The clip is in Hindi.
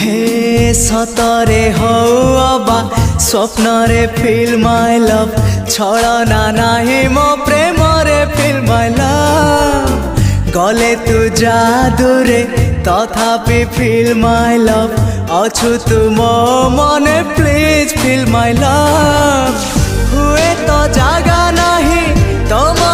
हे सतरे हौ अबा स्वप्नरे फील माय लव छलना नाही मो प्रेम रे फील माय लव गले तू जादूरे तथापि फील माय लव अछु तुम मने प्लीज फील माय लव हुए तो जागा नाही तुम